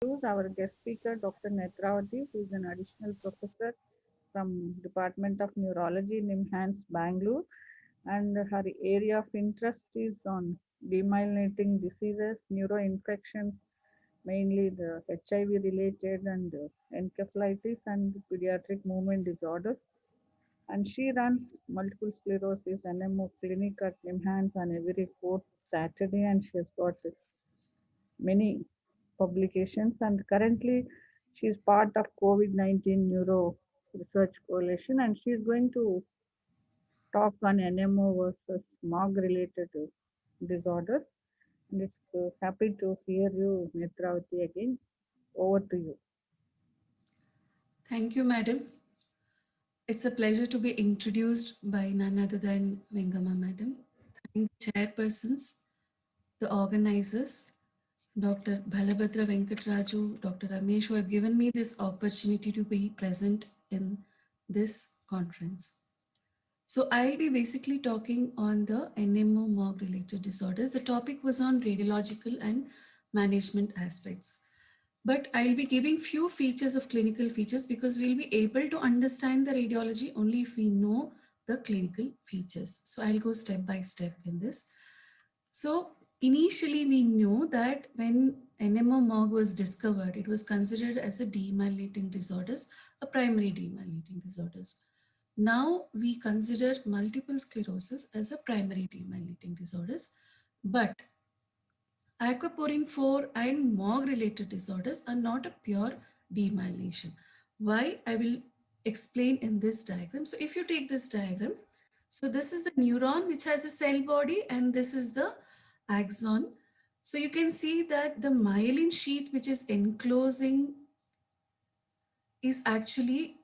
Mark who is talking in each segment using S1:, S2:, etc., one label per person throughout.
S1: Our guest speaker, Dr. Netravati, who is an additional professor from Department of Neurology, NIMHANS, Bangalore, and her area of interest is on demyelinating diseases, neuroinfections, mainly the HIV related and encephalitis and pediatric movement disorders. And she runs multiple sclerosis NMO clinic at NIMHANS on every fourth Saturday, and she has got many publications, and currently she is part of COVID-19 Neuro Research Coalition, and she is going to talk on NMO versus MOG related disorders. And it's happy to hear you, Netravati, again. Over to you.
S2: Thank you, madam. It's a pleasure to be introduced by none other than Vengama, madam. Thank the chairpersons, the organizers, Dr. Balabhadra Venkatraju, Dr. Ramesh, who have given me this opportunity to be present in this conference. So I'll be basically talking on the NMO MOG related disorders. The topic was on radiological and management aspects. But I'll be giving few features of clinical features because we'll be able to understand the radiology only if we know the clinical features. So I'll go step by step in this. So initially we know that when NMO-MOG was discovered, it was considered as a demyelinating disorders, a primary demyelinating disorders. Now we consider multiple sclerosis as a primary demyelinating disorders, but aquaporin 4 and MOG related disorders are not a pure demyelination. Why? I will explain in this diagram. So if you take this diagram, so this is the neuron which has a cell body and this is the axon. So you can see that the myelin sheath which is enclosing is actually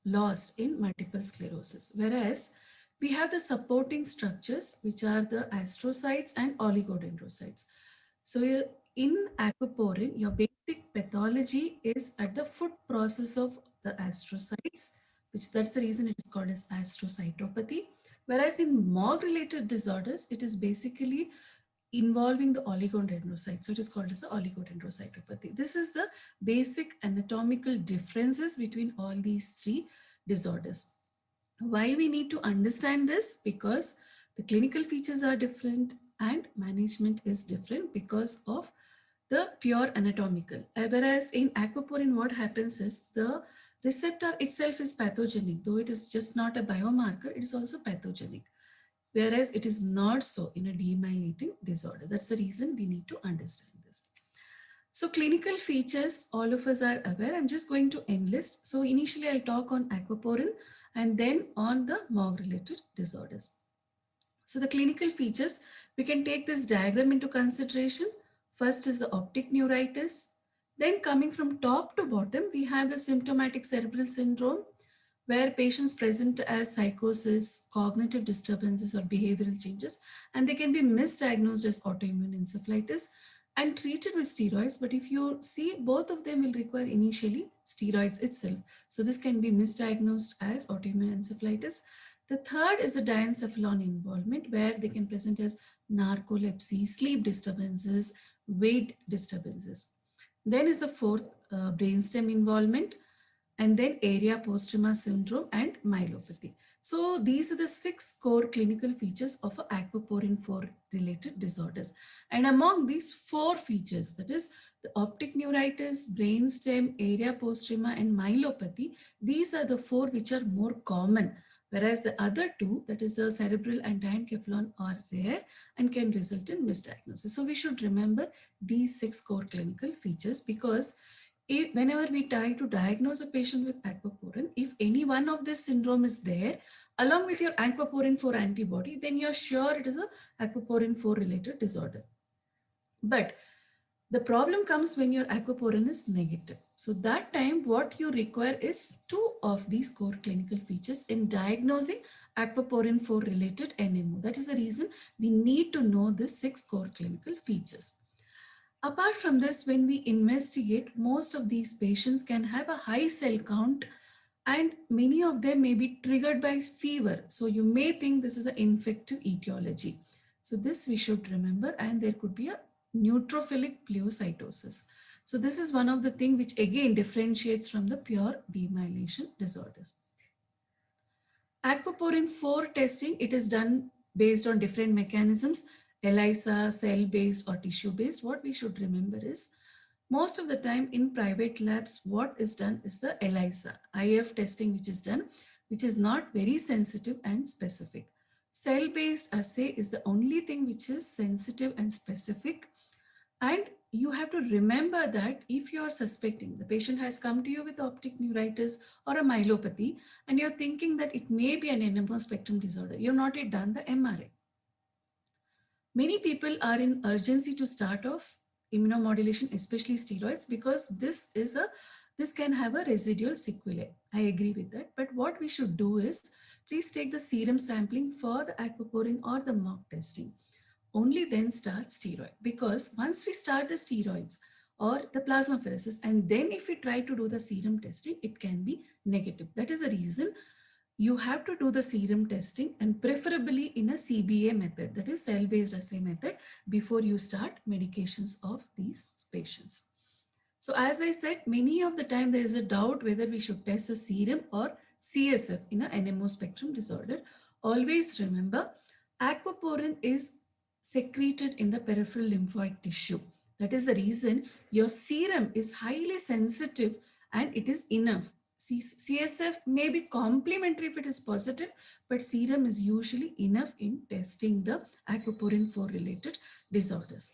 S2: lost in multiple sclerosis. Whereas we have the supporting structures which are the astrocytes and oligodendrocytes. So in aquaporin, your basic pathology is at the foot process of the astrocytes, which that's the reason it is called as astrocytopathy. Whereas in MOG related disorders, it is basically involving the oligodendrocyte. So it is called as a oligodendrocytopathy. This is the basic anatomical differences between all these three disorders. Why we need to understand this? Because the clinical features are different and management is different because of the pure anatomical. Whereas in aquaporin, what happens is the receptor itself is pathogenic, though it is just not a biomarker, it is also pathogenic. Whereas it is not so in a demyelinating disorder. That's the reason we need to understand this. So clinical features, all of us are aware. I'm just going to enlist. So initially I'll talk on aquaporin and then on the MOG related disorders. So the clinical features, we can take this diagram into consideration. First is the optic neuritis. Then coming from top to bottom, we have the symptomatic cerebral syndrome where patients present as psychosis, cognitive disturbances or behavioral changes, and they can be misdiagnosed as autoimmune encephalitis and treated with steroids. But if you see, both of them will require initially steroids itself. So this can be misdiagnosed as autoimmune encephalitis. The third is the diencephalon involvement, where they can present as narcolepsy, sleep disturbances, weight disturbances. Then is the fourth brainstem involvement, and then area postrema syndrome and myelopathy. So these are the 6 core clinical features of aquaporin 4 related disorders. And among these 4 features, that is the optic neuritis, brainstem, area postrema and myelopathy, these are the 4 which are more common. Whereas the other 2, that is the cerebral and diencephalon, are rare and can result in misdiagnosis. So we should remember these 6 core clinical features because whenever we try to diagnose a patient with aquaporin, if any one of this syndrome is there, along with your aquaporin 4 antibody, then you're sure it is a aquaporin 4 related disorder. But the problem comes when your aquaporin is negative. So that time what you require is 2 of these core clinical features in diagnosing aquaporin 4 related NMO. That is the reason we need to know the 6 core clinical features. Apart from this, when we investigate, most of these patients can have a high cell count and many of them may be triggered by fever. So you may think this is an infective etiology. So this we should remember, and there could be a neutrophilic pleocytosis. So this is one of the thing which again differentiates from the pure demyelination disorders. Aquaporin 4 testing, it is done based on different mechanisms, ELISA, cell-based or tissue-based. What we should remember is, most of the time in private labs, what is done is the ELISA, IF testing which is done, which is not very sensitive and specific. Cell-based assay is the only thing which is sensitive and specific. And you have to remember that if you are suspecting the patient has come to you with optic neuritis or a myelopathy, and you're thinking that it may be an NMO spectrum disorder, you've not yet done the MRI. Many people are in urgency to start off immunomodulation, especially steroids, because this can have a residual sequelae. I agree with that. But what we should do is, please take the serum sampling for the aquaporin or the mock testing. Only then start steroid, because once we start the steroids or the plasmapheresis, and then if we try to do the serum testing, it can be negative. That is the reason you have to do the serum testing, and preferably in a CBA method, that is cell-based assay method, before you start medications of these patients. So as I said, many of the time there is a doubt whether we should test the serum or CSF in a NMO spectrum disorder. Always remember, aquaporin is secreted in the peripheral lymphoid tissue. That is the reason your serum is highly sensitive and it is enough. CSF may be complementary if it is positive, but serum is usually enough in testing the aquaporin 4 related disorders.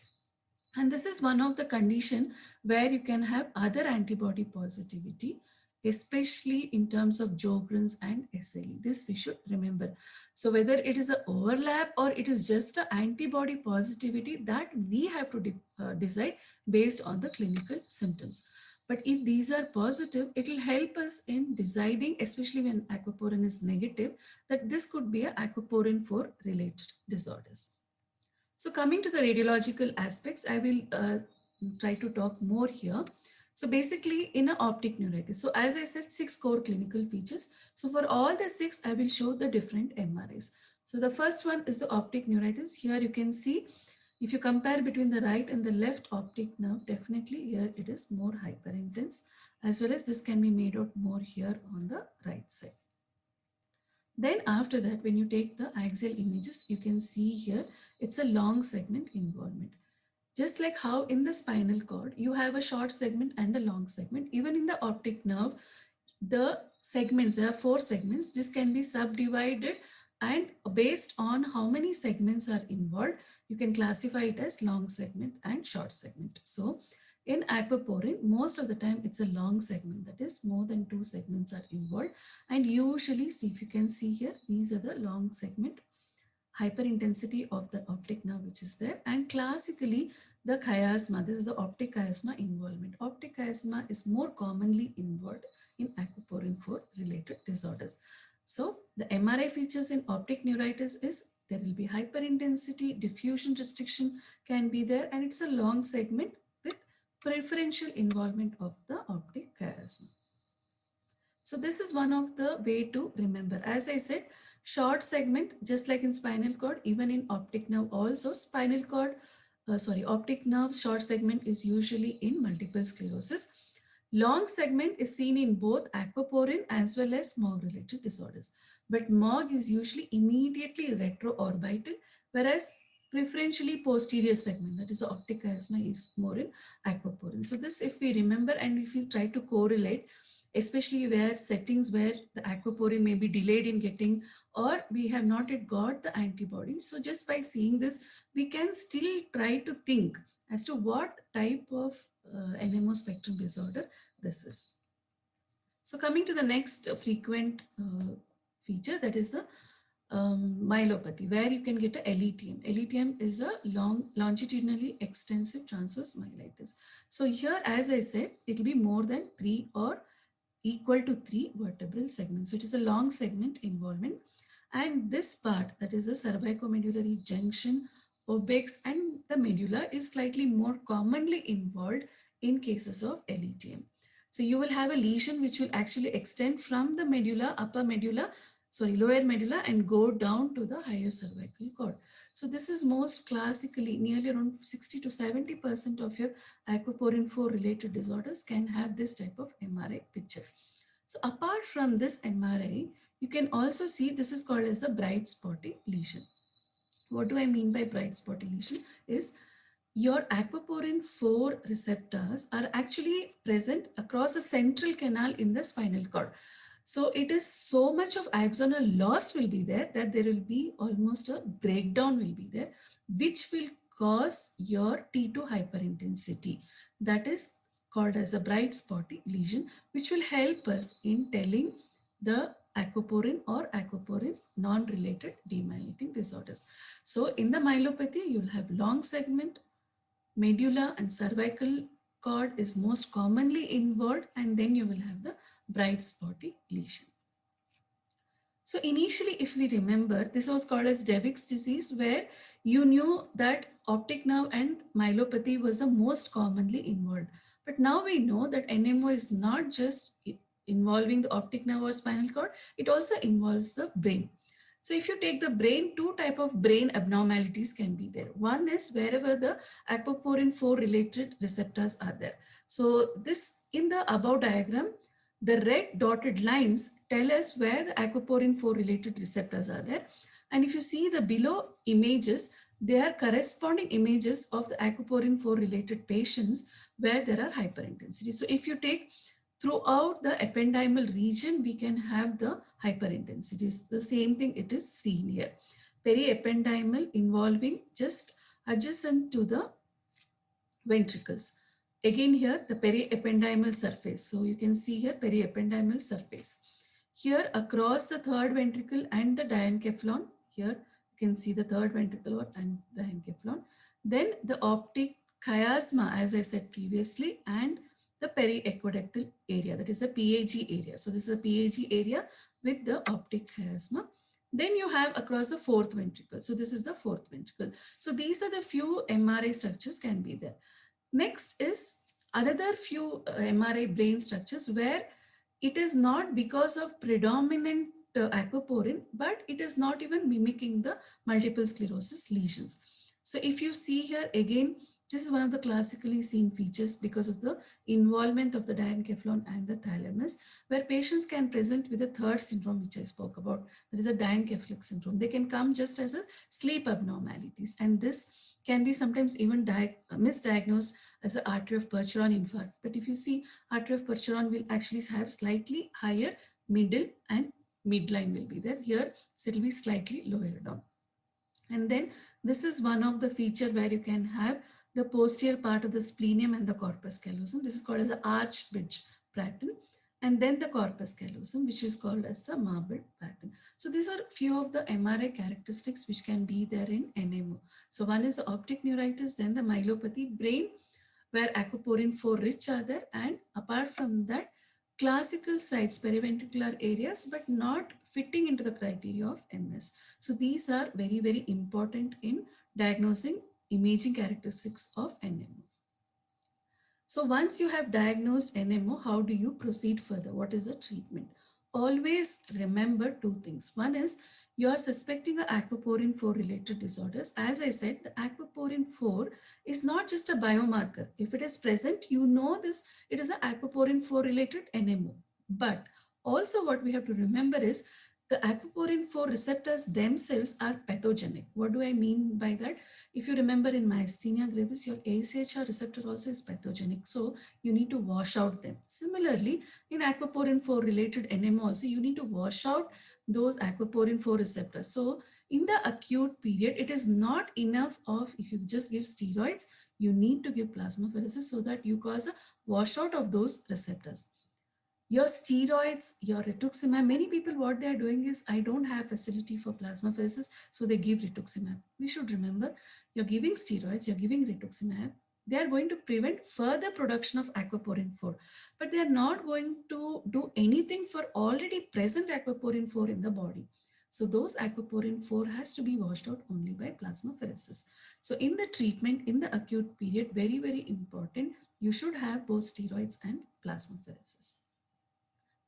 S2: And this is one of the condition where you can have other antibody positivity, especially in terms of Sjogren's and SLE. This we should remember. So whether it is an overlap or it is just an antibody positivity, that we have to decide based on the clinical symptoms. But if these are positive, it will help us in deciding, especially when aquaporin is negative, that this could be an aquaporin 4 related disorders. So coming to the radiological aspects, I will try to talk more here. So basically in an optic neuritis, so as I said, 6 core clinical features. So for all the 6, I will show the different MRIs. So the first one is the optic neuritis. Here you can see, if you compare between the right and the left optic nerve, definitely here it is more hyperintense, as well as this can be made out more here on the right side. Then after that, when you take the axial images, you can see here, it's a long segment involvement. Just like how in the spinal cord, you have a short segment and a long segment. Even in the optic nerve, the segments, there are 4 segments. This can be subdivided, and based on how many segments are involved, you can classify it as long segment and short segment. So in aquaporin, most of the time it's a long segment, that is more than 2 segments are involved. And usually, see if you can see here, these are the long segment hyperintensity of the optic nerve which is there. And classically, the chiasma, this is the optic chiasma involvement. Optic chiasma is more commonly involved in aquaporin 4 related disorders. So the MRI features in optic neuritis is there will be hyperintensity, diffusion restriction can be there, and it's a long segment with preferential involvement of the optic chiasma. So this is one of the way to remember. As I said, short segment, just like in spinal cord, even in optic nerve also, optic nerve short segment is usually in multiple sclerosis. Long segment is seen in both aquaporin as well as MOG related disorders. But MOG is usually immediately retroorbital, whereas preferentially posterior segment, that is the optic chiasma, is more in aquaporin. So this, if we remember and if we try to correlate, especially where settings where the aquaporin may be delayed in getting, or we have not yet got the antibodies. So just by seeing this, we can still try to think as to what type of NMO spectrum disorder this is. So coming to the next frequent feature, that is the myelopathy, where you can get a LETM. LETM is a longitudinally extensive transverse myelitis. So here, as I said, it will be more than 3 or equal to 3 vertebral segments. So it is a long segment involvement. And this part, that is the cervicomedullary junction, obex, and the medulla, is slightly more commonly involved in cases of LETM. So you will have a lesion which will actually extend from the medulla, lower medulla, and go down to the higher cervical cord. So this is most classically, nearly around 60 to 70% of your aquaporin 4 related disorders can have this type of MRI picture. So apart from this MRI, you can also see this is called as a bright spotty lesion. What do I mean by bright spotty lesion is your aquaporin 4 receptors are actually present across the central canal in the spinal cord. So it is so much of axonal loss will be there that there will be almost a breakdown will be there, which will cause your T2 hyperintensity. That is called as a bright spotty lesion, which will help us in telling the aquaporin or aquaporin non-related demyelinating disorders. So in the myelopathy, you'll have long segment, medulla and cervical cord is most commonly involved, and then you will have the bright spotty lesion. So initially, if we remember, this was called as Devick's disease, where you knew that optic nerve and myelopathy was the most commonly involved. But now we know that NMO is not just involving the optic nerve or spinal cord, it also involves the brain. So if you take the brain, two type of brain abnormalities can be there. One is wherever the aquaporin 4 related receptors are there. So this in the above diagram, the red dotted lines tell us where the aquaporin 4 related receptors are there. And if you see the below images, they are corresponding images of the aquaporin 4 related patients where there are hyperintensity. So if you take throughout the ependymal region, we can have the hyperintensities. The same thing it is seen here. Periependymal involving just adjacent to the ventricles. Again here, the periependymal surface. So you can see here periependymal surface. Here across the third ventricle and the diencephalon, here you can see the third ventricle and diencephalon. Then the optic chiasma, as I said previously, and the periaqueductal area, that is the PAG area. So this is a PAG area with the optic chiasma. Then you have across the fourth ventricle. So this is the fourth ventricle. So these are the few MRI structures can be there. Next is another few MRI brain structures where it is not because of predominant aquaporin, but it is not even mimicking the multiple sclerosis lesions. So if you see here again, this is one of the classically seen features because of the involvement of the diencephalon and the thalamus, where patients can present with a third syndrome, which I spoke about. That is a diencephalic syndrome. They can come just as a sleep abnormalities, and this can be sometimes even misdiagnosed as an artery of Percheron infarct. But if you see, artery of Percheron will actually have slightly higher middle and midline will be there. Here, so it will be slightly lower down. And then this is one of the feature where you can have the posterior part of the splenium and the corpus callosum. This is called as the arch bridge pattern. And then the corpus callosum, which is called as the marble pattern. So these are few of the MRI characteristics which can be there in NMO. So one is the optic neuritis, then the myelopathy, brain, where aquaporin 4 rich are there, and apart from that, classical sites, periventricular areas, but not fitting into the criteria of MS. So these are very, very important in diagnosing imaging characteristics of NMO. So once you have diagnosed NMO, how do you proceed further? What is the treatment? Always remember two things. One is you are suspecting the aquaporin 4 related disorders. As I said, the aquaporin 4 is not just a biomarker. If it is present, you know this, it is an aquaporin 4 related NMO. But also what we have to remember is the aquaporin 4 receptors themselves are pathogenic. What do I mean by that? If you remember in myasthenia gravis, your AChR receptor also is pathogenic. So you need to wash out them. Similarly, in aquaporin 4 related NMO also, you need to wash out those aquaporin 4 receptors. So in the acute period, it is not enough of if you just give steroids, you need to give plasmapheresis so that you cause a washout of those receptors. Your steroids, your rituximab, many people what they are doing is, I don't have facility for plasmapheresis, so they give rituximab. We should remember, you're giving steroids, you're giving rituximab, they are going to prevent further production of aquaporin 4, but they are not going to do anything for already present aquaporin 4 in the body. So those aquaporin 4 has to be washed out only by plasmapheresis. So in the treatment, in the acute period, very, very important, you should have both steroids and plasmapheresis.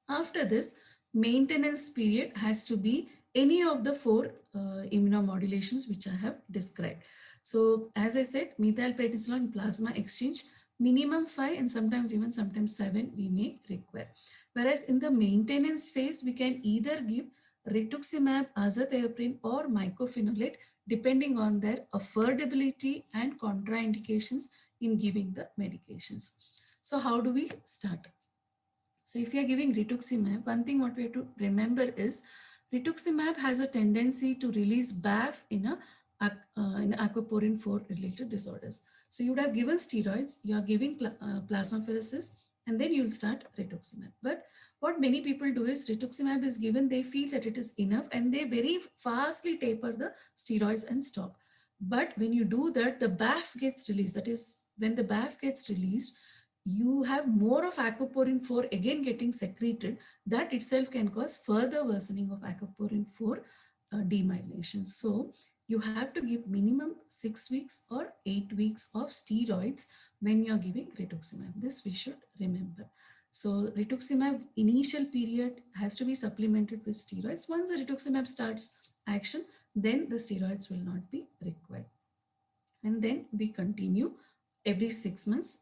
S2: After this, maintenance period has to be any of the four immunomodulations which I have described. So as I said, methylprednisolone and plasma exchange, minimum 5 and sometimes 7 we may require. Whereas in the maintenance phase, we can either give rituximab, azathioprine or mycophenolate depending on their affordability and contraindications in giving the medications. So how do we start? So if you are giving rituximab, one thing what we have to remember is rituximab has a tendency to release BAF in aquaporin 4 related disorders. So you would have given steroids, you are giving plasmapheresis, and then you'll start rituximab. But what many people do is rituximab is given, they feel that it is enough and they very fastly taper the steroids and stop. But when you do that, the BAF gets released. That is, when the BAF gets released, you have more of aquaporin 4 again getting secreted. That itself can cause further worsening of aquaporin 4 demyelination. So you have to give minimum 6 weeks or 8 weeks of steroids when you're giving rituximab. This we should remember. So rituximab initial period has to be supplemented with steroids. Once the rituximab starts action, then the steroids will not be required. And then we continue every 6 months.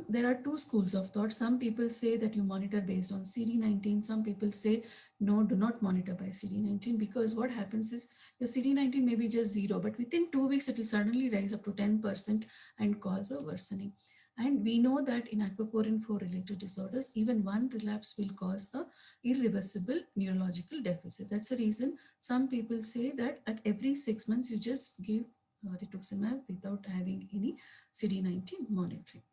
S2: There are two schools of thought. Some people say that you monitor based on CD19. Some people say no, do not monitor by CD19, because what happens is your CD19 may be just 0, but within 2 weeks it will suddenly rise up to 10% and cause a worsening. And we know that in aquaporin 4 related disorders, even one relapse will cause a irreversible neurological deficit. That's the reason some people say that at every 6 months you just give rituximab without having any CD19 monitoring.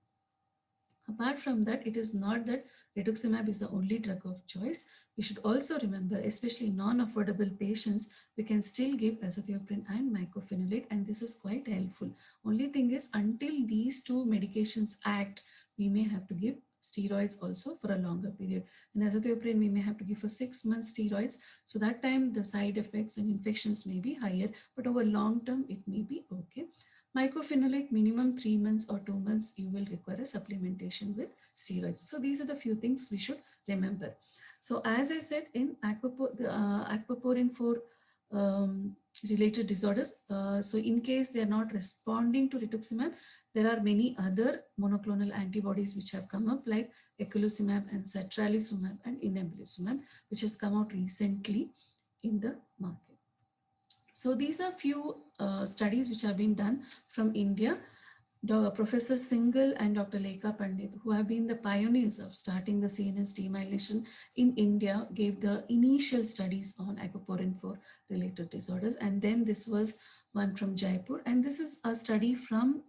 S2: Apart from that, it is not that rituximab is the only drug of choice. We should also remember, especially non-affordable patients, we can still give azathioprine and mycophenolate, and this is quite helpful. Only thing is, until these two medications act, we may have to give steroids also for a longer period. In azathioprine, we may have to give for 6 months steroids. So that time the side effects and infections may be higher, but over long term, it may be okay. Mycophenolate, minimum 3 months or 2 months, you will require a supplementation with steroids. So these are the few things we should remember. So as I said, in aquaporin 4 related disorders, so in case they are not responding to rituximab, there are many other monoclonal antibodies which have come up, like eculizumab and satralizumab and inebilizumab, which has come out recently in the market. So these are few studies which have been done from India. Professor Singhal and Dr. Lekha Pandit, who have been the pioneers of starting the CNS demyelination in India, gave the initial studies on aquaporin 4 related disorders. And then this was one from Jaipur. And this is a study from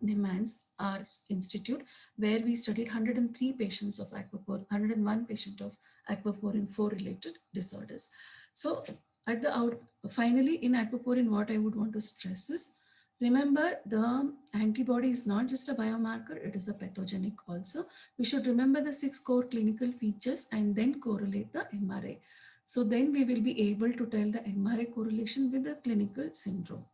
S2: NIMHANS, our institute, where we studied 103 patients of aquaporin, 101 patient of aquaporin 4 related disorders. So at the finally in aquaporin, what I would want to stress is, remember, the antibody is not just a biomarker, it is a pathogenic also. We should remember the 6 core clinical features and then correlate the MRI. So then we will be able to tell the MRI correlation with the clinical syndrome.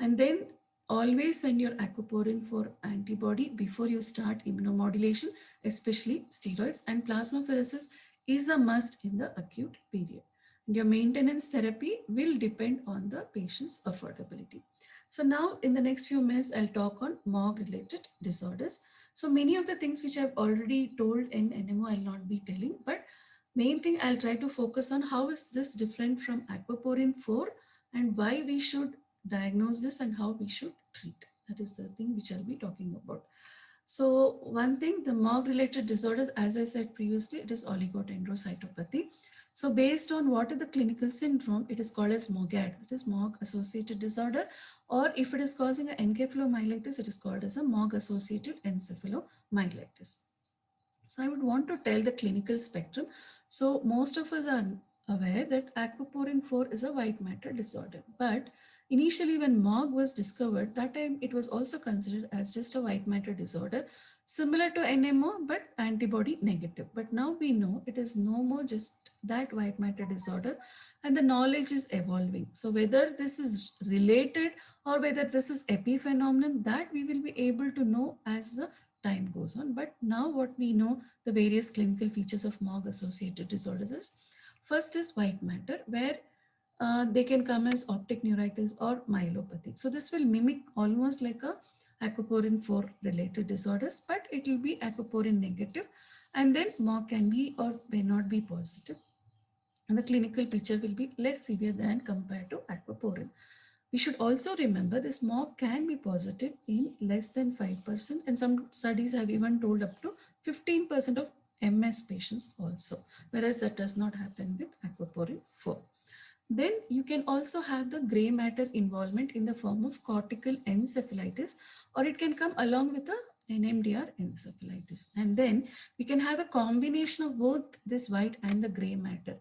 S2: And then always send your aquaporin for antibody before you start immunomodulation, especially steroids, and plasmapheresis is a must in the acute period. And your maintenance therapy will depend on the patient's affordability. So now in the next few minutes, I'll talk on MOG related disorders. So many of the things which I've already told in NMO, I'll not be telling, but main thing I'll try to focus on how is this different from aquaporin 4 and why we should diagnose this and how we should treat. That is the thing which I'll be talking about. So one thing, the MOG related disorders, as I said previously, it is oligodendrocytopathy. So based on what is the clinical syndrome, it is called as MOGAD, that is MOG associated disorder, or if it is causing an encephalomyelitis, it is called as a MOG associated encephalomyelitis. So I would want to tell the clinical spectrum. So most of us are aware that aquaporin 4 is a white matter disorder, but initially when MOG was discovered, that time it was also considered as just a white matter disorder, similar to NMO, but antibody negative. But now we know it is no more just that white matter disorder, and the knowledge is evolving. So whether this is related or whether this is epiphenomenon, that we will be able to know as the time goes on. But now what we know, the various clinical features of MOG associated disorders is, First is white matter, where they can come as optic neuritis or myelopathy. So this will mimic almost like a aquaporin 4 related disorders, but it will be aquaporin negative, and then MOG can be or may not be positive, and the clinical picture will be less severe than compared to aquaporin. We should also remember this MOG can be positive in less than 5%, and some studies have even told up to 15% of MS patients also, whereas that does not happen with aquaporin 4. Then you can also have the gray matter involvement in the form of cortical encephalitis, or it can come along with the NMDR encephalitis. And then we can have a combination of both this white and the gray matter.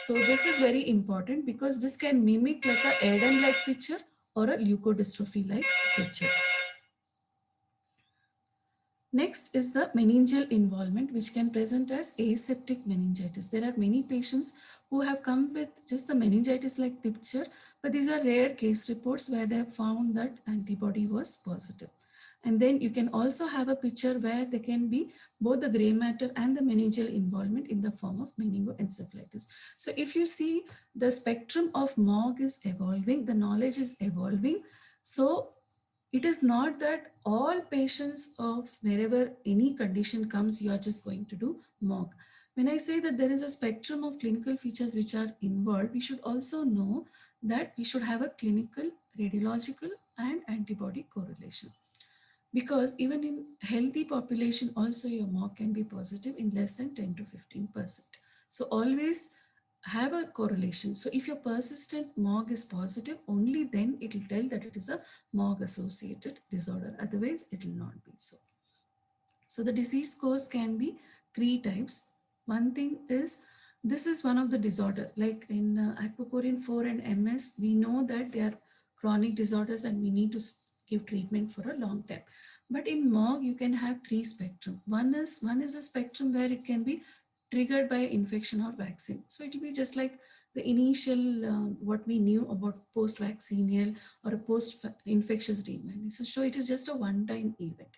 S2: So this is very important because this can mimic like a Erdem-like picture or a leukodystrophy-like picture. Next is the meningeal involvement, which can present as aseptic meningitis. There are many patients who have come with just the meningitis-like picture, but these are rare case reports where they have found that antibody was positive. And then you can also have a picture where there can be both the gray matter and the meningeal involvement in the form of meningoencephalitis. So if you see, the spectrum of MOG is evolving, the knowledge is evolving. So it is not that all patients of wherever any condition comes, you are just going to do MOG. When I say that there is a spectrum of clinical features which are involved, we should also know that we should have a clinical, radiological, and antibody correlation. Because even in healthy population, also your MOG can be positive in less than 10 to 15%. So always have a correlation. So if your persistent MOG is positive, only then it will tell that it is a MOG associated disorder. Otherwise, it will not be so. So the disease course can be three types. One thing is, this is one of the disorder, like in aquaporin 4 and MS, we know that they are chronic disorders and we need to give treatment for a long time. But in MOG, you can have three spectrum. One is a spectrum where it can be triggered by infection or vaccine. So it will be just like the initial what we knew about post-vaccinal or a post-infectious demyelination. So it is just a one-time event,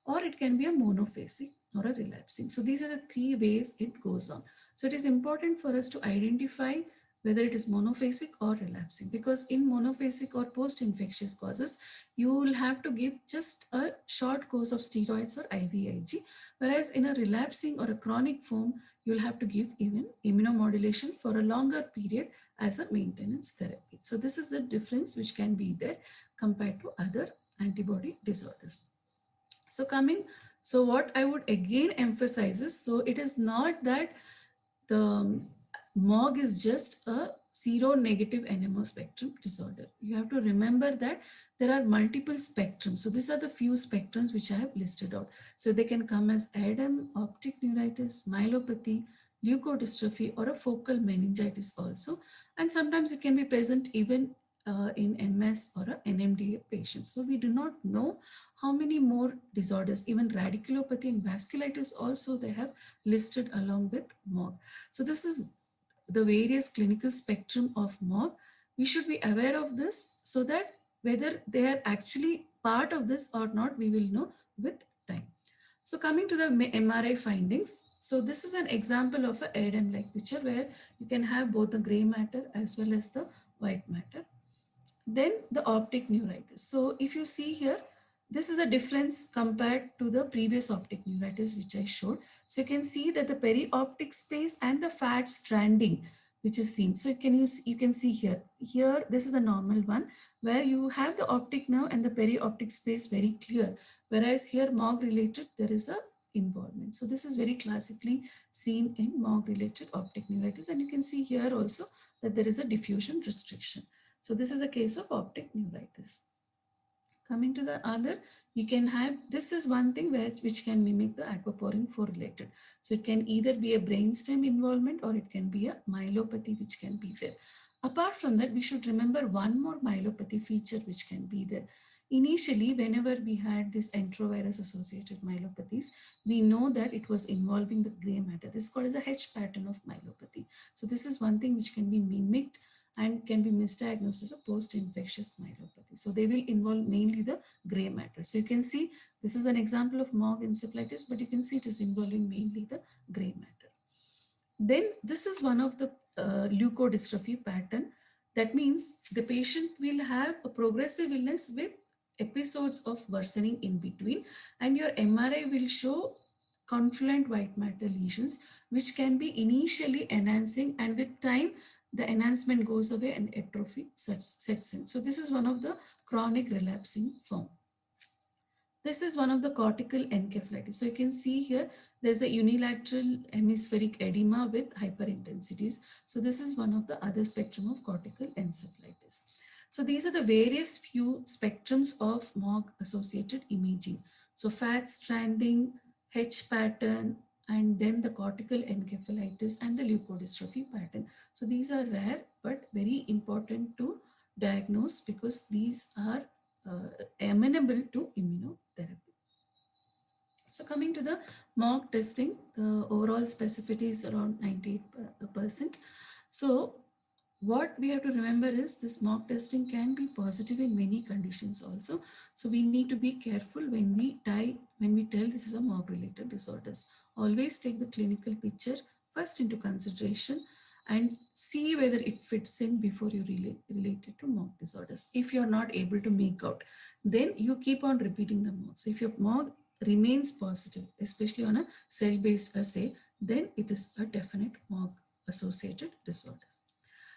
S2: or it can be a monophasic or a relapsing. So these are the three ways it goes on. So it is important for us to identify whether it is monophasic or relapsing, because in monophasic or post-infectious causes, you will have to give just a short course of steroids or IVIG, whereas in a relapsing or a chronic form, you'll have to give even immunomodulation for a longer period as a maintenance therapy. So this is the difference which can be there compared to other antibody disorders. So what I would again emphasize is, so it is not that the MOG is just a seronegative NMO spectrum disorder. You have to remember that there are multiple spectrums. So these are the few spectrums which I have listed out. So they can come as ADEM, optic neuritis, myelopathy, leukodystrophy, or a focal meningitis also. And sometimes it can be present even in MS or a NMDA patients. So we do not know how many more disorders, even radiculopathy and vasculitis also they have listed along with MOG. So this is the various clinical spectrum of MOG. We should be aware of this so that whether they are actually part of this or not, we will know with time. So coming to the MRI findings. So this is an example of a ADEM-like picture where you can have both the gray matter as well as the white matter. Then the optic neuritis. So if you see here, this is a difference compared to the previous optic neuritis which I showed. So you can see that the perioptic space and the fat stranding which is seen. So you can see here. Here, this is a normal one where you have the optic nerve and the perioptic space very clear. Whereas here, MOG related, there is a involvement. So this is very classically seen in MOG related optic neuritis. And you can see here also that there is a diffusion restriction. So this is a case of optic neuritis. Coming to the other, you can have, this is one thing which can mimic the aquaporin 4 related. So it can either be a brainstem involvement or it can be a myelopathy which can be there. Apart from that, we should remember one more myelopathy feature which can be there. Initially, whenever we had this enterovirus associated myelopathies, we know that it was involving the gray matter. This is called as a H pattern of myelopathy. So this is one thing which can be mimicked and can be misdiagnosed as a post-infectious myelopathy. So they will involve mainly the gray matter. So you can see this is an example of MOG encephalitis, but you can see it is involving mainly the gray matter. Then this is one of the leukodystrophy pattern. That means the patient will have a progressive illness with episodes of worsening in between, and your MRI will show confluent white matter lesions, which can be initially enhancing, and with time, the enhancement goes away and atrophy sets in. So this is one of the chronic relapsing form. This is one of the cortical encephalitis. So you can see here, there's a unilateral hemispheric edema with hyperintensities. So this is one of the other spectrum of cortical encephalitis. So these are the various few spectrums of MOG associated imaging. So fat stranding, H pattern, and then the cortical encephalitis and the leukodystrophy pattern. So these are rare but very important to diagnose because these are amenable to immunotherapy. So coming to the MOG testing, the overall specificity is around 98%. So what we have to remember is this MOG testing can be positive in many conditions also. So we need to be careful when we tell this is a MOG related disorders. Always take the clinical picture first into consideration and see whether it fits in before you relate it to MOG disorders. If you're not able to make out, then you keep on repeating the MOG. So if your MOG remains positive, especially on a cell-based assay, then it is a definite MOG associated disorders.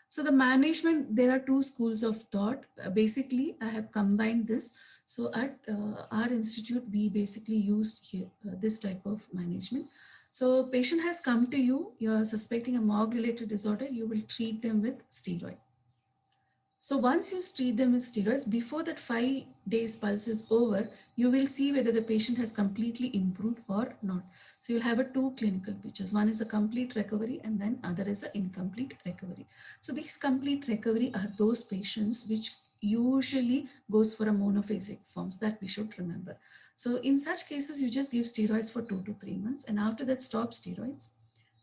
S2: So the management, there are two schools of thought. Basically, I have combined this. So at our institute, we basically used here, this type of management. So patient has come to you, you're suspecting a MOG related disorder, you will treat them with steroid. So once you treat them with steroids, before that 5 days pulse is over, you will see whether the patient has completely improved or not. So you'll have a two clinical pictures. One is a complete recovery and then other is an incomplete recovery. So these complete recovery are those patients which usually goes for a monophasic forms that we should remember. So in such cases, you just give steroids for 2 to 3 months and after that stop steroids,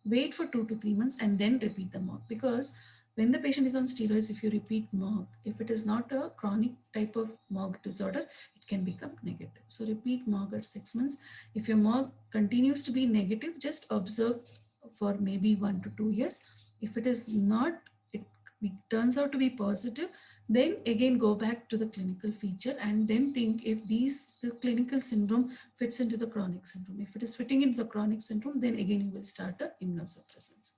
S2: wait for 2 to 3 months and then repeat the MOG, because when the patient is on steroids, if you repeat MOG, if it is not a chronic type of MOG disorder, it can become negative. So repeat MOG at 6 months. If your MOG continues to be negative, just observe for maybe 1 to 2 years. If it is not, it turns out to be positive, then again go back to the clinical feature and then think if the clinical syndrome fits into the chronic syndrome. If it is fitting into the chronic syndrome, then again you will start a immunosuppressants.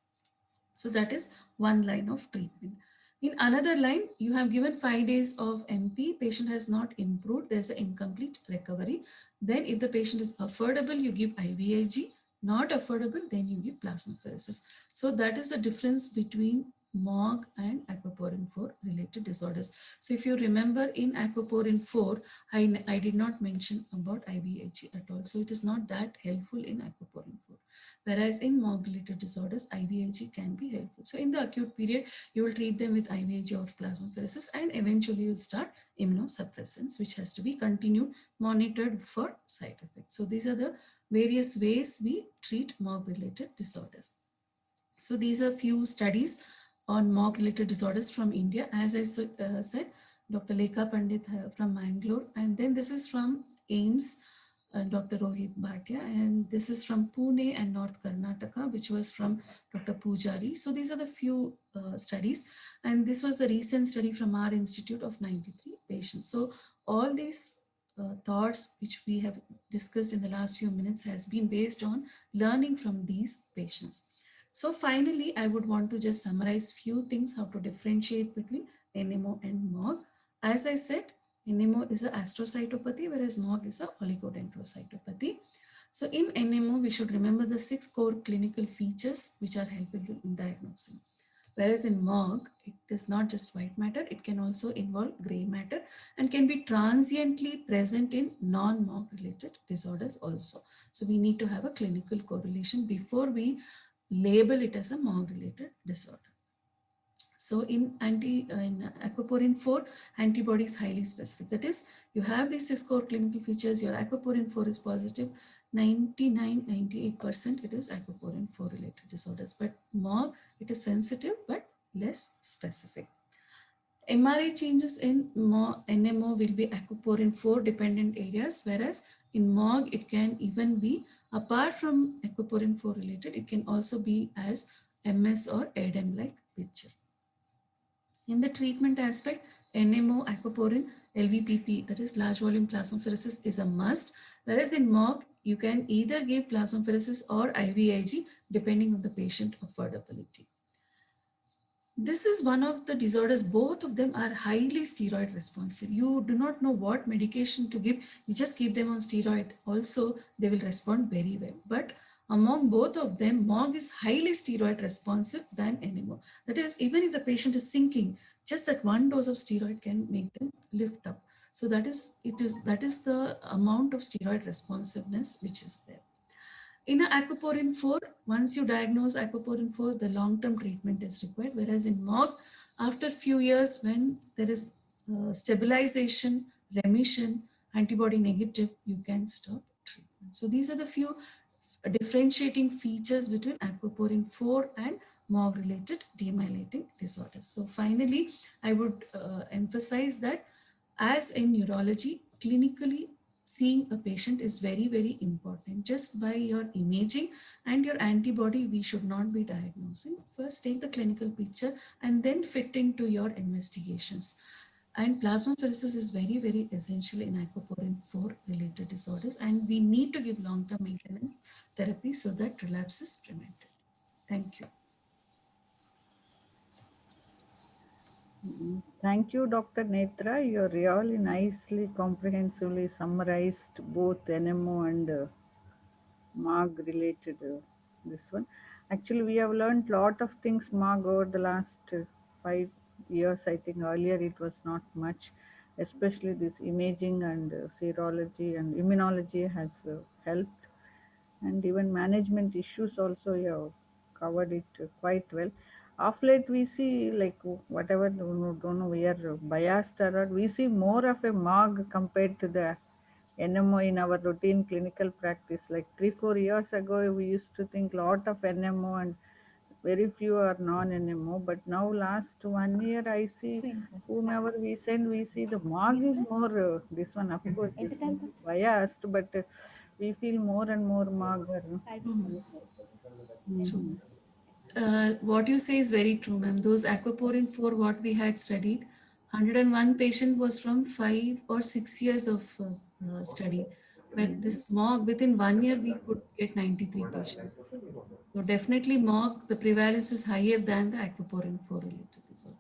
S2: So that is one line of treatment. In another line, you have given 5 days of MP, patient has not improved, there's an incomplete recovery. Then if the patient is affordable, you give IVIG, not affordable, then you give plasmapheresis. So that is the difference between MOG and aquaporin 4 related disorders. So if you remember in aquaporin 4, I did not mention about IVIG at all. So it is not that helpful in aquaporin 4. Whereas in MOG related disorders, IVIG can be helpful. So in the acute period, you will treat them with IVIG or plasmapheresis and eventually you will start immunosuppressants, which has to be continued, monitored for side effects. So these are the various ways we treat MOG related disorders. So these are few studies on MOG related disorders from India. As I said, Dr. Lekha Pandit from Mangalore, and then this is from AIIMS, Dr. Rohit Bhatia, and this is from Pune and North Karnataka, which was from Dr. Pujari. So these are the few studies, and this was a recent study from our institute of 93 patients. So all these thoughts which we have discussed in the last few minutes has been based on learning from these patients. So finally, I would want to just summarize few things how to differentiate between NMO and MOG. As I said, NMO is an astrocytopathy, whereas MOG is a oligodendrocytopathy. So in NMO, we should remember the 6 core clinical features which are helpful in diagnosing. Whereas in MOG, it is not just white matter, it can also involve gray matter and can be transiently present in non-MOG related disorders also. So we need to have a clinical correlation before we label it as a MOG related disorder. So in aquaporin 4, antibody is highly specific. That is, you have these 6 core clinical features, your aquaporin 4 is positive, 98% it is aquaporin 4 related disorders. But MOG, it is sensitive but less specific. MRI changes in NMO will be aquaporin 4 dependent areas, whereas in MOG, it can even be, apart from aquaporin 4 related, it can also be as MS or ADEM-like picture. In the treatment aspect, NMO, aquaporin, LVPP, that is large volume plasmapheresis, is a must. Whereas in MOG, you can either give plasmapheresis or IVIG depending on the patient affordability. This is one of the disorders, both of them are highly steroid responsive. You do not know what medication to give, you just keep them on steroid. Also, they will respond very well. But among both of them, MOG is highly steroid responsive than NMO. That is, even if the patient is sinking, just that one dose of steroid can make them lift up. So that is the amount of steroid responsiveness which is there. In a aquaporin 4, once you diagnose aquaporin 4, the long-term treatment is required. Whereas in MOG, after few years, when there is stabilization, remission, antibody negative, you can stop treatment. So these are the few differentiating features between aquaporin 4 and MOG-related demyelinating disorders. So finally, I would emphasize that as in neurology, clinically seeing a patient is very, very important. Just by your imaging and your antibody, we should not be diagnosing. First, take the clinical picture and then fit into your investigations. And plasmapheresis is very, very essential in aquaporin 4 related disorders, and we need to give long-term maintenance therapy so that relapse is prevented. Thank you.
S1: Thank you, Dr. Netra. You really nicely, comprehensively summarized both NMO and MAG related this one. Actually, we have learned lot of things MAG over the last 5 years. I think earlier it was not much, especially this imaging and serology and immunology has helped, and even management issues also you have covered it quite well. Of late we see like whatever, don't know we are biased or not, we see more of a MAG compared to the NMO in our routine clinical practice. Like 3 4 years ago we used to think lot of NMO and very few are non-NMO, but now last 1 year I see whomever we send, we see the MAG is more this one, of course this may be biased, but we feel more and more MAG are.
S2: True.
S1: Mhm.
S2: What you say is very true, ma'am. Those aquaporin 4, what we had studied, 101 patient was from 5 or 6 years of study. But this MOG, within 1 year, we could get 93 patients. So definitely MOG, the prevalence is higher than the aquaporin 4 related disorder.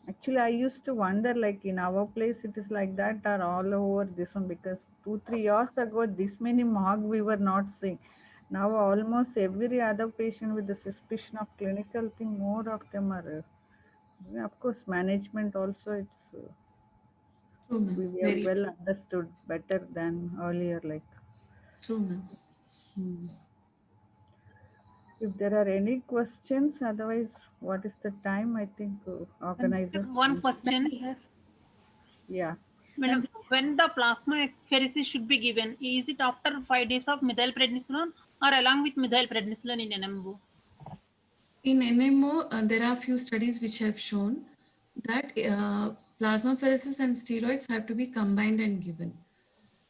S1: Actually, I used to wonder, like in our place, it is like that or all over this one, because 2 3 years ago, this many MOG we were not seeing. Now almost every other patient with the suspicion of clinical thing, more of them are. Of course, management also it's
S2: True, ma'am.
S1: we have
S2: Very
S1: well
S2: true.
S1: understood better than earlier. Like,
S2: True, ma'am.
S1: hmm. If there are any questions, otherwise, what is the time? I think organizers.
S3: One question.
S1: Yeah.
S3: Madam, when the plasma pheresis should be given, is it after 5 days of methylprednisolone or along with methylprednisolone in NMO?
S2: In NMO, there are few studies which have shown that plasmapheresis and steroids have to be combined and given.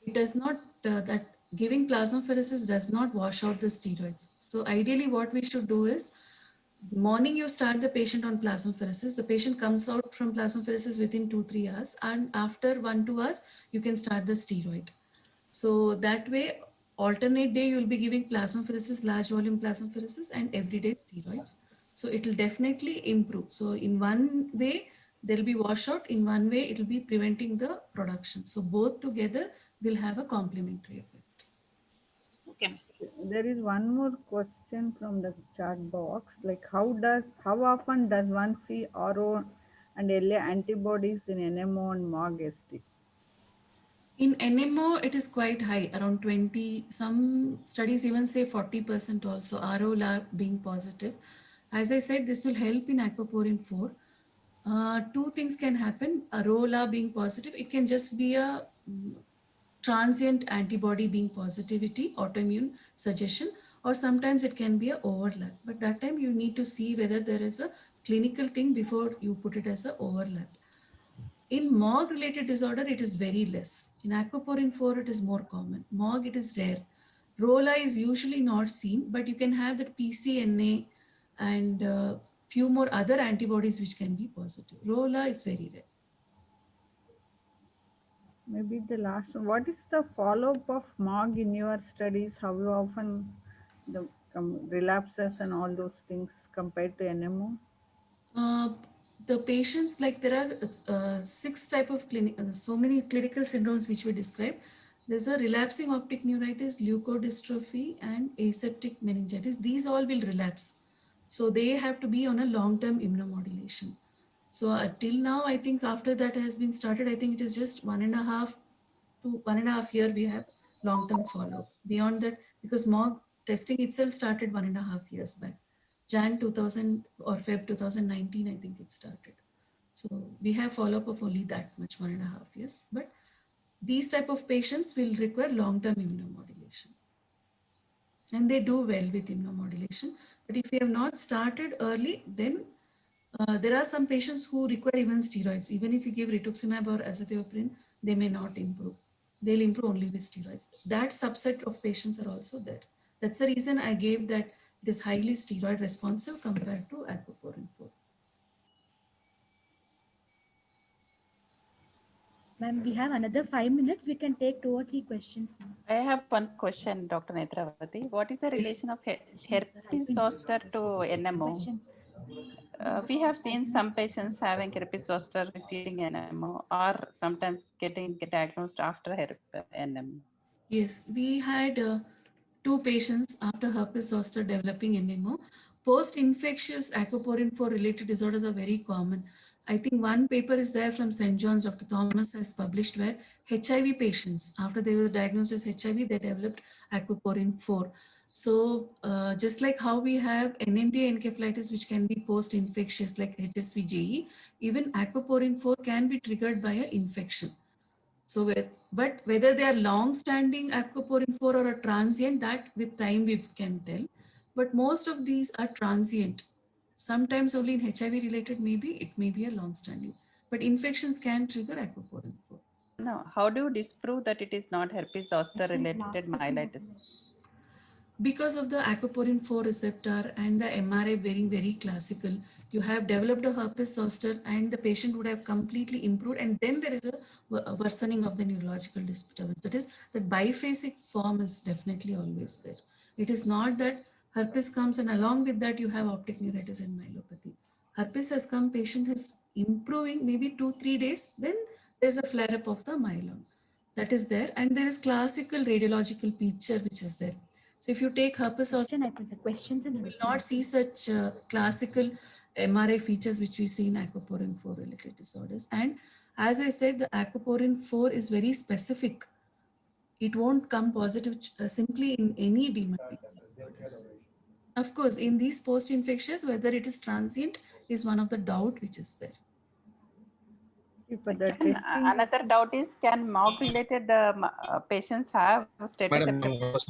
S2: It does not, that giving plasmapheresis does not wash out the steroids. So ideally what we should do is, morning you start the patient on plasmapheresis, the patient comes out from plasmapheresis within 2 3 hours, and after 1 2 hours, you can start the steroid. So that way, alternate day you will be giving plasmapheresis, large volume plasmapheresis, and everyday steroids. So it will definitely improve. So in one way, there will be washout. In one way, it will be preventing the production. So both together will have a complementary effect.
S3: Okay.
S1: There is one more question from the chat box. Like, how often does one see RO and LA antibodies in NMO and MOG-ST?
S2: In NMO, it is quite high, around 20. Some studies even say 40% also, RO lab being positive. As I said, this will help in aquaporin 4. Two things can happen. Arola being positive, it can just be a transient antibody being positivity, autoimmune suggestion, or sometimes it can be a overlap. But that time you need to see whether there is a clinical thing before you put it as a overlap. In MOG related disorder, it is very less. In aquaporin 4, it is more common. MOG, it is rare. ROLA is usually not seen, but you can have that PCNA and few more other antibodies which can be positive. Rolla is very rare.
S1: Maybe the last one. What is the follow-up of MOG in your studies? How often the relapses and all those things compared to NMO?
S2: Uh, the patients, like there are 6 type of so many clinical syndromes which we describe. There's a relapsing optic neuritis, leukodystrophy, and aseptic meningitis. These all will relapse. So they have to be on a long-term immunomodulation. So till now, I think after that has been started, I think it is just 1.5 to 1.5 year we have long-term follow-up. Beyond that, because MOG testing itself started 1.5 years back. Jan 2000 or Feb 2019, I think it started. So we have follow-up of only that much, 1.5 years. But these type of patients will require long-term immunomodulation. And they do well with immunomodulation. But if we have not started early, then there are some patients who require even steroids. Even if you give rituximab or azathioprine, they may not improve. They'll improve only with steroids. That subset of patients are also there. That's the reason I gave that it is highly steroid responsive compared to aquaporin 4.
S4: Ma'am, we have another 5 minutes. We can take 2 or 3 questions.
S5: I have one question, Dr. Netravati. What is the relation of herpes zoster to NMO?
S4: Questions.
S5: We have seen some patients having herpes zoster receiving NMO or sometimes getting diagnosed after NMO.
S2: Yes, we had 2 patients after herpes zoster developing NMO. Post-infectious aquaporin 4 related disorders are very common. I think one paper is there from St. John's, Dr. Thomas has published, where HIV patients, after they were diagnosed as HIV, they developed aquaporin 4. So just like how we have NMDA encephalitis, which can be post-infectious like HSV-JE, even aquaporin 4 can be triggered by an infection. So, but whether they are long-standing aquaporin 4 or a transient, that with time we can tell. But most of these are transient. Sometimes only in HIV-related, maybe it may be a long-standing. But infections can trigger aquaporin 4.
S5: No, how do you disprove that it is not herpes zoster related myelitis?
S2: Because of the aquaporin 4 receptor and the MRI being very classical, you have developed a herpes zoster and the patient would have completely improved, and then there is a worsening of the neurological disturbance. That is, that biphasic form is definitely always there. It is not that herpes comes and along with that you have optic neuritis and myelopathy. Herpes has come, patient is improving maybe 2-3 days, then there's a flare up of the myeloma. That is there, and there is classical radiological picture which is there. So if you take herpes zoster,
S4: Questions
S2: you will not see such classical MRI features which we see in aquaporin 4 related disorders. And as I said, the aquaporin 4 is very specific. It won't come positive simply in any DMARD disorders. Of course, in these post-infectious, whether it is transient is one of the doubt which is there.
S1: See, for the testing,
S5: Another doubt is, can MOG related patients have status
S6: Madam,
S5: epilepticus?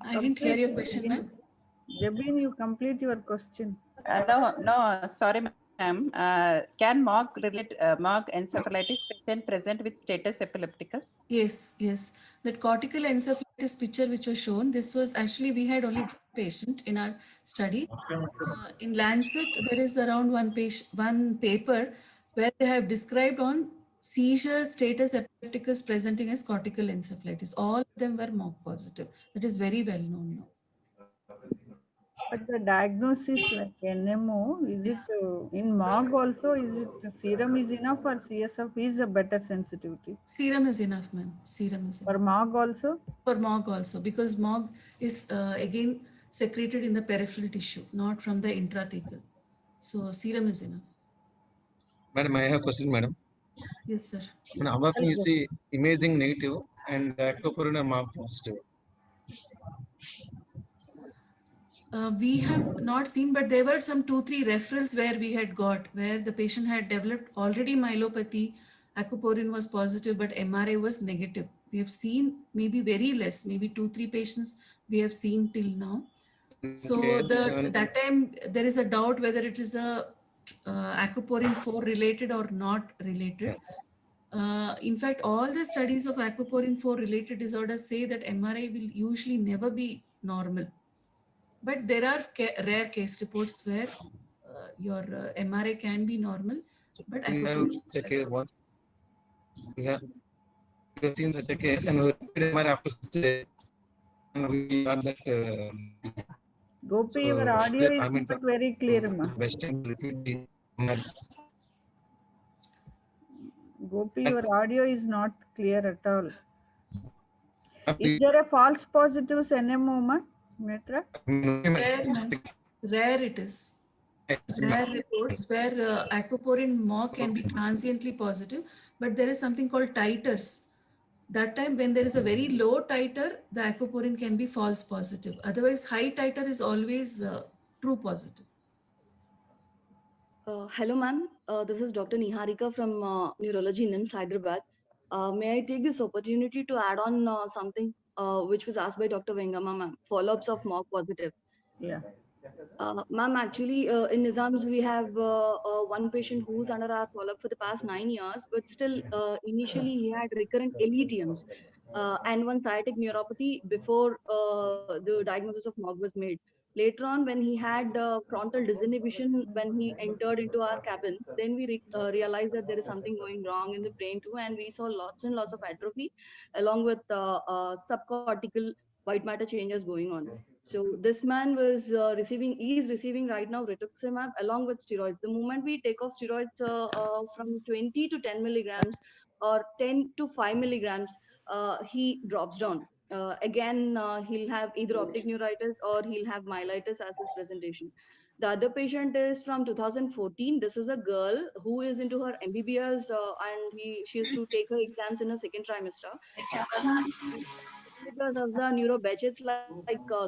S2: I didn't hear your question, ma'am.
S1: Jabin, you complete your question.
S5: No, sorry, ma'am. Can MOG encephalitis patient present with status epilepticus?
S2: Yes, yes. That cortical encephalitis picture which was shown, this was actually, we had only one patient in our study. In Lancet, there is around one paper where they have described on seizure status epilepticus presenting as cortical encephalitis. All of them were MOG positive. That is very well known now.
S1: But the diagnosis like NMO, is it in MOG also? Is it serum is enough or CSF is a better sensitivity?
S2: Serum is enough, ma'am. Serum is
S1: For
S2: enough.
S1: MOG also?
S2: For MOG also, because MOG is again secreted in the peripheral tissue, not from the intrathecal. So serum is enough.
S6: Madam, I have a question, madam.
S2: Yes, sir.
S6: How often you see imaging negative and aquaporin MOG positive?
S2: We have not seen, but there were some 2-3 referrals where we had got, where the patient had developed already myelopathy, aquaporin was positive, but MRI was negative. We have seen maybe very less, maybe 2-3 patients we have seen till now. So
S6: Okay.
S2: that time there is a doubt whether it is a aquaporin 4 related or not related. In fact, all the studies of aquaporin 4 related disorders say that MRI will usually never be normal. But there are rare case reports where your MRI can be normal, but
S6: We have
S2: aquaporin
S6: such a
S2: does
S6: case once. We have seen such a case and we repeated MRI after 6 days. And we got that.
S1: Gopi,
S6: So,
S1: your audio
S6: I
S1: is
S6: mean,
S1: not very clear, ma.
S6: best time to repeat the MRI.
S1: Gopi, your audio is not clear at all. Is
S6: We-
S1: there a false positives NMO, ma, Netra?
S2: rare, ma'am. Rare it is. Rare reports where aquaporin more can be transiently positive, but there is something called titers. That time when there is a very low titer, the aquaporin can be false positive. Otherwise, high titer is always true positive.
S7: Hello, ma'am. This is Dr. Niharika from Neurology NIMS, Hyderabad. May I take this opportunity to add on something which was asked by Dr. Vengama, ma'am? Follow-ups of mock positive.
S1: Yeah.
S7: Ma'am, actually, in Nizams, we have one patient who's under our follow-up for the past 9 years, but still, initially he had recurrent LETMs and one sciatic neuropathy before the diagnosis of MOG was made. Later on, when he had frontal disinhibition when he entered into our cabin, then we realized that there is something going wrong in the brain too, and we saw lots and lots of atrophy along with subcortical white matter changes going on. So this man was is receiving right now rituximab along with steroids. The moment we take off steroids from 20 to 10 milligrams or 10 to 5 milligrams, he drops down. Again, he'll have either optic neuritis or he'll have myelitis as his presentation. The other patient is from 2014. This is a girl who is into her MBBS and she is to take her exams in her second trimester. Because of the neurobechet's like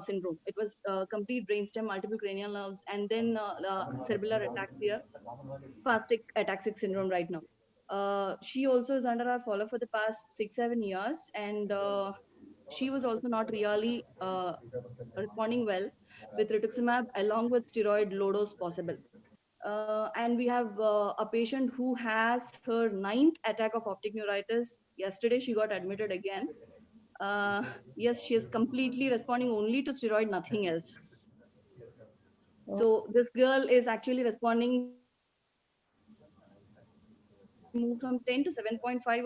S7: syndrome. It was complete brainstem, multiple cranial nerves, and then cerebellar ataxia, spastic ataxic syndrome right now. She also is under our follow for the past 6-7 years, and she was also not really responding well with rituximab along with steroid low dose possible. And we have a patient who has her 9th attack of optic neuritis. Yesterday, she got admitted again. Yes, she is completely responding only to steroid, nothing else. So this girl is actually responding moved from 10 to 7.5